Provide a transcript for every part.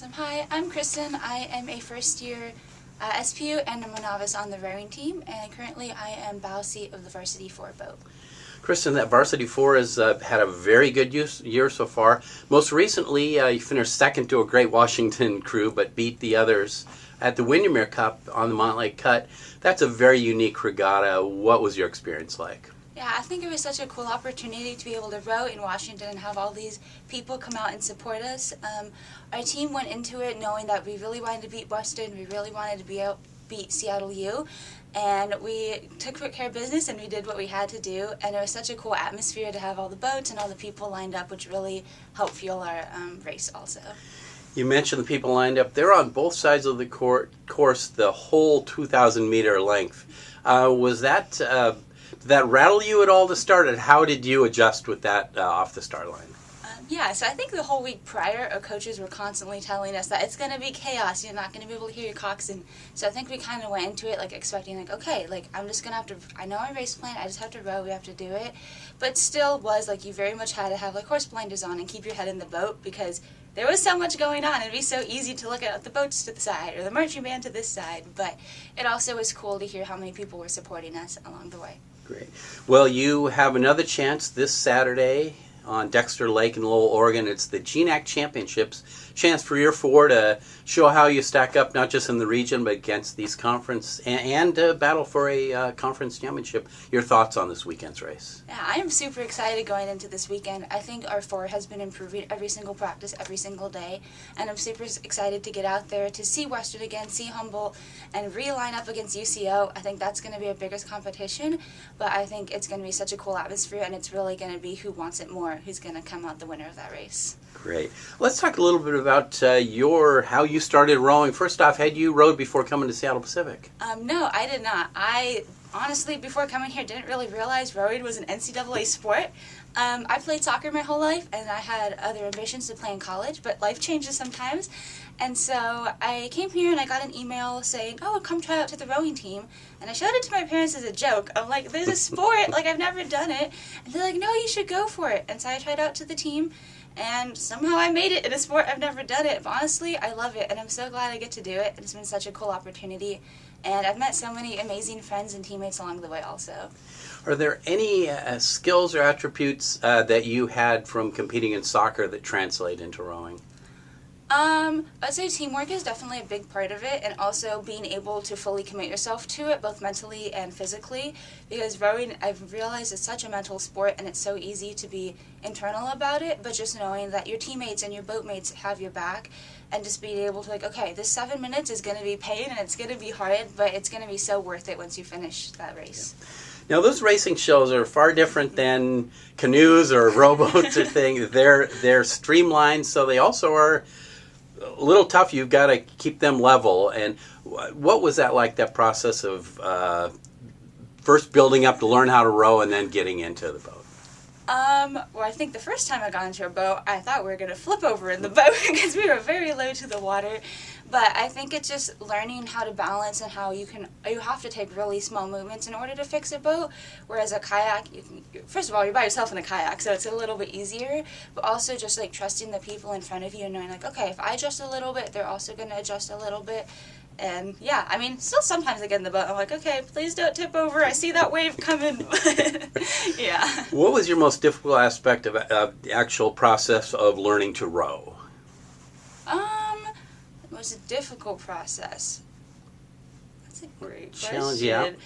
Awesome. Hi, I'm Kristin. I am a first-year SPU and I'm a novice on the rowing team, and currently I am bow seat of the Varsity 4 boat. Kristin, that Varsity 4 has had a very good year so far. Most recently, you finished second to a great Washington crew, but beat the others at the Windermere Cup on the Montlake Cut. That's a very unique regatta. What was your experience like? Yeah, I think it was such a cool opportunity to be able to row in Washington and have all these people come out and support us. Our team went into it knowing that we really wanted to beat Boston, we really wanted to beat Seattle U, and we took quick care of business and we did what we had to do, and it was such a cool atmosphere to have all the boats and all the people lined up, which really helped fuel our race also. You mentioned the people lined up. They're on both sides of the course the whole 2,000-meter length. Did that rattle you at all to start, and how did you adjust with that off the start line? Yeah, so I think the whole week prior, our coaches were constantly telling us that it's going to be chaos, you're not going to be able to hear your coxswain. So I think we kind of went into it expecting okay, I'm just going to have to, I know my race plan, I just have to row, we have to do it. But still was you very much had to have horse blinders on and keep your head in the boat, because there was so much going on. It'd be so easy to look at the boats to the side or the marching band to this side, but it also was cool to hear how many people were supporting us along the way. Great. Well, you have another chance this Saturday on Dexter Lake in Lowell, Oregon. It's the GNAC Championships. Chance for your four to show how you stack up, not just in the region, but against these conference and battle for a conference championship. Your thoughts on this weekend's race? Yeah, I am super excited going into this weekend. I think our four has been improving every single practice, every single day, and I'm super excited to get out there to see Western again, see Humboldt, and re-line up against UCO. I think that's going to be our biggest competition, but I think it's going to be such a cool atmosphere, and it's really going to be who wants it more, who's going to come out the winner of that race. Great. Let's talk a little bit about how you started rowing. First off, had you rowed before coming to Seattle Pacific? No, I did not. I honestly, before coming here, didn't really realize rowing was an NCAA sport. I played soccer my whole life, and I had other ambitions to play in college, but life changes sometimes. And so I came here and I got an email saying, oh, come try out to the rowing team. And I showed it to my parents as a joke. I'm like, there's a sport, I've never done it. And they're like, no, you should go for it. And so I tried out to the team, and somehow I made it in a sport I've never done it. But honestly, I love it, and I'm so glad I get to do it. It's been such a cool opportunity, and I've met so many amazing friends and teammates along the way also. Are there any skills or attributes that you had from competing in soccer that translate into rowing? I'd say teamwork is definitely a big part of it, and also being able to fully commit yourself to it, both mentally and physically, because rowing, I've realized, is such a mental sport, and it's so easy to be internal about it, but just knowing that your teammates and your boatmates have your back, and just being able to okay, this 7 minutes is going to be pain, and it's going to be hard, but it's going to be so worth it once you finish that race. Yeah. Now, those racing shows are far different than canoes or rowboats or things. They're streamlined, so they also are a little tough. You've got to keep them level. And what was that like, that process of first building up to learn how to row and then getting into the boat? Well, I think the first time I got into a boat, I thought we were going to flip over in the boat because we were very low to the water. But I think it's just learning how to balance and how you have to take really small movements in order to fix a boat. Whereas a kayak, first of all, you're by yourself in a kayak, so it's a little bit easier. But also just trusting the people in front of you and knowing okay, if I adjust a little bit, they're also going to adjust a little bit. And yeah, still sometimes I get in the boat, I'm like, okay, please don't tip over, I see that wave coming. Yeah. What was your most difficult aspect of the actual process of learning to row? It was a difficult process. That's a great challenge, question.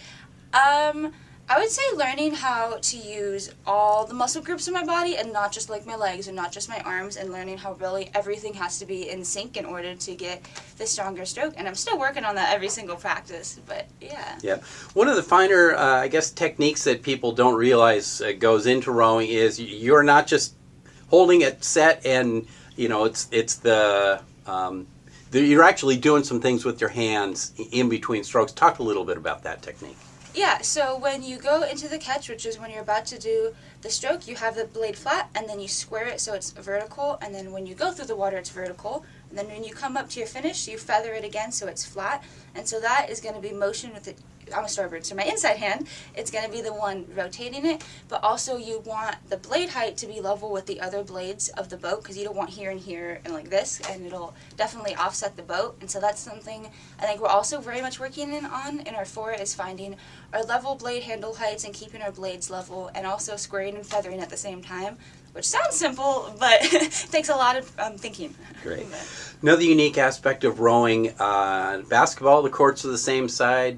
Yeah. I would say learning how to use all the muscle groups in my body and not just my legs and not just my arms, and learning how really everything has to be in sync in order to get the stronger stroke. And I'm still working on that every single practice, but yeah. Yeah. One of the finer, techniques that people don't realize goes into rowing is you're not just holding it set and, it's the... you're actually doing some things with your hands in between strokes. Talk a little bit about that technique. Yeah, so when you go into the catch, which is when you're about to do the stroke, you have the blade flat, and then you square it so it's vertical, and then when you go through the water, it's vertical, and then when you come up to your finish, you feather it again so it's flat, and so that is going to be motion with I'm a starboard, so my inside hand, it's going to be the one rotating it, but also you want the blade height to be level with the other blades of the boat, because you don't want here and here and like this, and it'll definitely offset the boat. And so that's something I think we're also very much working in our 4 is finding our level blade handle heights and keeping our blades level, and also squaring and feathering at the same time, which sounds simple, but takes a lot of thinking. Great. Another unique aspect of rowing, basketball, the courts are the same size,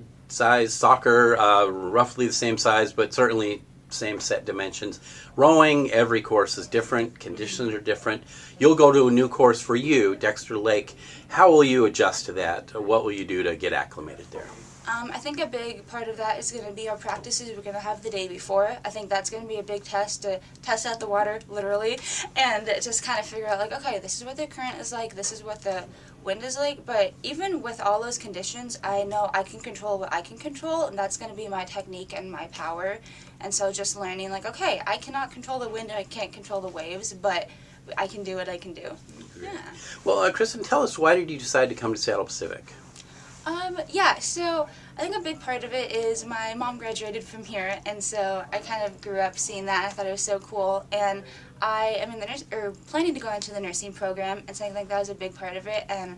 soccer, roughly the same size, but certainly same set dimensions. Rowing, every course is different, conditions are different. You'll go to a new course for you, Dexter Lake. How will you adjust to that? What will you do to get acclimated there? I think a big part of that is going to be our practices we're going to have the day before. I think that's going to be a big test to test out the water, literally, and just kind of figure out, like, okay, this is what the current is like, this is what the wind is like. But even with all those conditions, I know I can control what I can control, and that's going to be my technique and my power. And so just learning, like, okay, I cannot control the wind and I can't control the waves, but I can do what I can do. Yeah. Well, Kristin, tell us, why did you decide to come to Seattle Pacific? Yeah, so I think a big part of it is my mom graduated from here, and so I kind of grew up seeing that. I thought it was so cool, and I am in the planning to go into the nursing program, and so I think that was a big part of it. And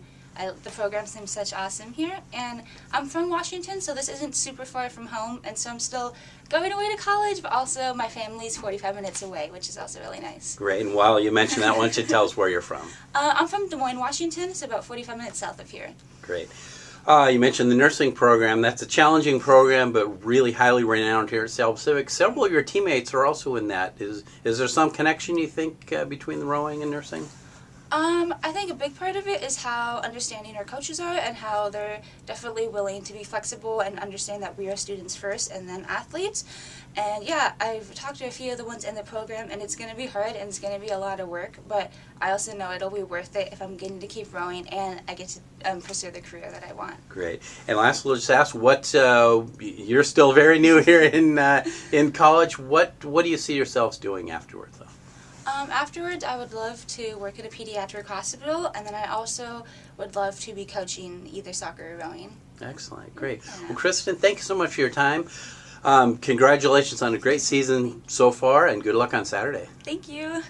the program seems such awesome here, and I'm from Washington, so this isn't super far from home, and so I'm still going away to college, but also my family's 45 minutes away, which is also really nice. Great, and while you mention that, why don't you tell us where you're from? I'm from Des Moines, Washington, so about 45 minutes south of here. Great. You mentioned the nursing program. That's a challenging program, but really highly renowned here at Seattle Pacific. Several of your teammates are also in that. Is there some connection, you think, between the rowing and nursing? I think a big part of it is how understanding our coaches are, and how they're definitely willing to be flexible and understand that we are students first and then athletes. And yeah, I've talked to a few of the ones in the program, and it's going to be hard and it's going to be a lot of work, but I also know it'll be worth it if I'm getting to keep rowing and I get to pursue the career that I want. Great. And lastly, let's just ask, what you're still very new here in college. What do you see yourselves doing afterwards, though? Afterwards, I would love to work at a pediatric hospital, and then I also would love to be coaching either soccer or rowing. Excellent. Great. Well, Kristin, thank you so much for your time. Congratulations on a great season so far, and good luck on Saturday. Thank you.